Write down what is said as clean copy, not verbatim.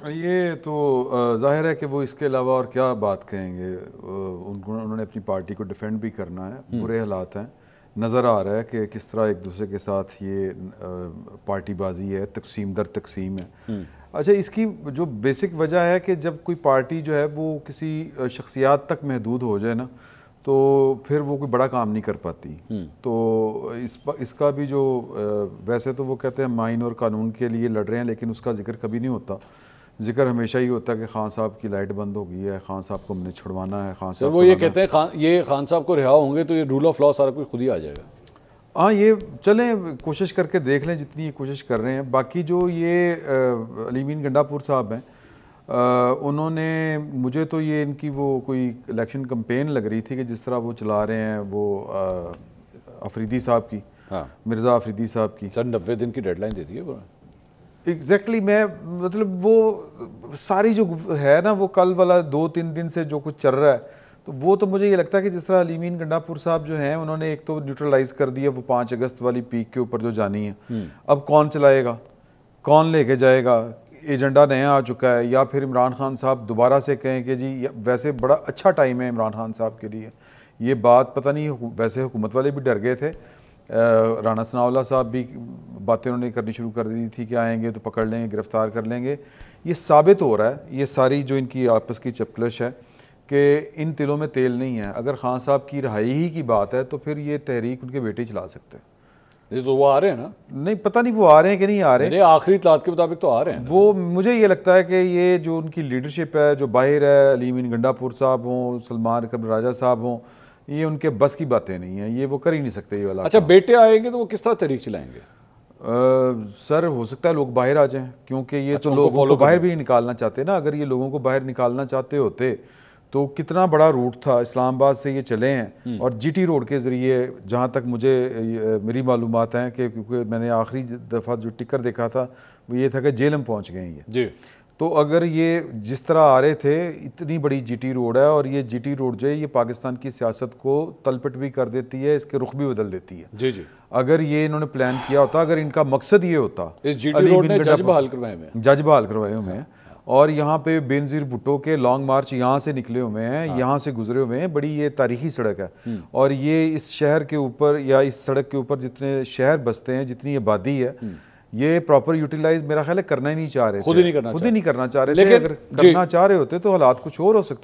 یہ تو ظاہر ہے کہ وہ اس کے علاوہ اور کیا بات کہیں گے. انہوں نے اپنی پارٹی کو ڈیفینڈ بھی کرنا ہے. برے حالات ہیں, نظر آ رہا ہے کہ کس طرح ایک دوسرے کے ساتھ یہ پارٹی بازی ہے, تقسیم در تقسیم ہے. اچھا, اس کی جو بیسک وجہ ہے کہ جب کوئی پارٹی جو ہے وہ کسی شخصیات تک محدود ہو جائے نا, تو پھر وہ کوئی بڑا کام نہیں کر پاتی. تو اس کا بھی جو ویسے تو وہ کہتے ہیں مائن اور قانون کے لیے لڑ رہے ہیں, لیکن اس کا ذکر کبھی نہیں ہوتا. ذکر ہمیشہ ہی ہوتا ہے کہ خان صاحب کی لائٹ بند ہو گئی ہے, خان صاحب کو ہم نے چھڑوانا ہے, خان صاحب وہ یہ کہتے ہیں یہ خان صاحب کو رہا ہوں گے تو یہ رول آف لا سارا کچھ خود ہی آ جائے گا. ہاں, یہ چلیں کوشش کر کے دیکھ لیں جتنی یہ کوشش کر رہے ہیں. باقی جو یہ علی امین گنڈا پور صاحب ہیں, انہوں نے مجھے تو یہ ان کی وہ کوئی الیکشن کمپین لگ رہی تھی کہ جس طرح وہ چلا رہے ہیں وہ افریدی صاحب کی, مرزا افریدی صاحب کی. سر 90 دن کی ڈیڈ لائن دے دی ہے. ایگزیکٹلی, میں مطلب وہ ساری جو ہے نا وہ کل والا 2-3 دن سے جو کچھ چل رہا ہے, تو وہ تو مجھے یہ لگتا ہے کہ جس طرح علی امین گنڈا پور صاحب جو ہیں انہوں نے ایک تو نیوٹرلائز کر دیا وہ 5 اگست والی پیک کے اوپر جو جانی ہے. اب کون چلائے گا, کون لے کے جائے گا, ایجنڈا نیا آ چکا ہے. یا پھر عمران خان صاحب دوبارہ سے کہیں کہ جی ویسے بڑا اچھا ٹائم ہے عمران خان صاحب کے لیے. یہ بات پتہ نہیں, ویسے حکومت والے بھی ڈر گئے تھے, رانا ثناء اللہ صاحب بھی باتیں انہوں نے کرنی شروع کر دی تھی کہ آئیں گے تو پکڑ لیں گے, گرفتار کر لیں گے. یہ ثابت ہو رہا ہے یہ ساری جو ان کی آپس کی چپکلش ہے کہ ان تلوں میں تیل نہیں ہے. اگر خان صاحب کی رہائی ہی کی بات ہے تو پھر یہ تحریک ان کے بیٹے چلا سکتے ہیں. یہ تو وہ آ رہے ہیں نا, نہیں پتہ نہیں وہ آ رہے ہیں کہ نہیں آ رہے. آخری اطلاعات کے مطابق تو آ رہے ہیں. وہ مجھے یہ لگتا ہے کہ یہ جو ان کی لیڈرشپ ہے جو باہر ہے, علی امین گنڈا پور صاحب ہوں, سلمان اکبر راجہ صاحب ہوں, یہ ان کے بس کی باتیں نہیں ہیں, یہ وہ کر ہی نہیں سکتے یہ والا. اچھا, بیٹے آئیں گے تو وہ کس طرح تحریک چلائیں گے؟ سر ہو سکتا ہے لوگ باہر آ جائیں, کیونکہ یہ تو لوگوں کو باہر بھی نہیں نکالنا چاہتے نا. اگر یہ لوگوں کو باہر نکالنا چاہتے ہوتے تو کتنا بڑا روٹ تھا, اسلام آباد سے یہ چلے ہیں اور جی ٹی روڈ کے ذریعے, جہاں تک مجھے میری معلومات ہیں کہ کیونکہ میں نے آخری دفعہ جو ٹکر دیکھا تھا وہ یہ تھا کہ جیلم پہنچ گئے ہیں یہ. جی, تو اگر یہ جس طرح آ رہے تھے, اتنی بڑی جی ٹی روڈ ہے, اور یہ جی ٹی روڈ جو ہے یہ پاکستان کی سیاست کو تلپٹ بھی کر دیتی ہے, اس کے رخ بھی بدل دیتی ہے. جی جی, اگر یہ انہوں نے پلان کیا ہوتا, اگر ان کا مقصد یہ ہوتا, اس جی ٹی روڈ نے جج بحال کروائے ہوئے ہیں, جج بحال کروائے ہوئے ہیں, اور یہاں پہ بے نظیر بھٹو کے لانگ مارچ یہاں سے نکلے ہوئے ہیں, یہاں سے گزرے ہوئے ہیں. بڑی یہ تاریخی سڑک ہے, اور یہ اس شہر کے اوپر یا اس سڑک کے اوپر جتنے شہر بستے ہیں, جتنی آبادی ہے, یہ پراپر یوٹیلائز میرا خیال ہے کرنا ہی نہیں چاہ رہے, خود ہی نہیں کرنا چاہ رہے تھے. اگر کرنا چاہ رہے ہوتے تو حالات کچھ اور ہو سکتے.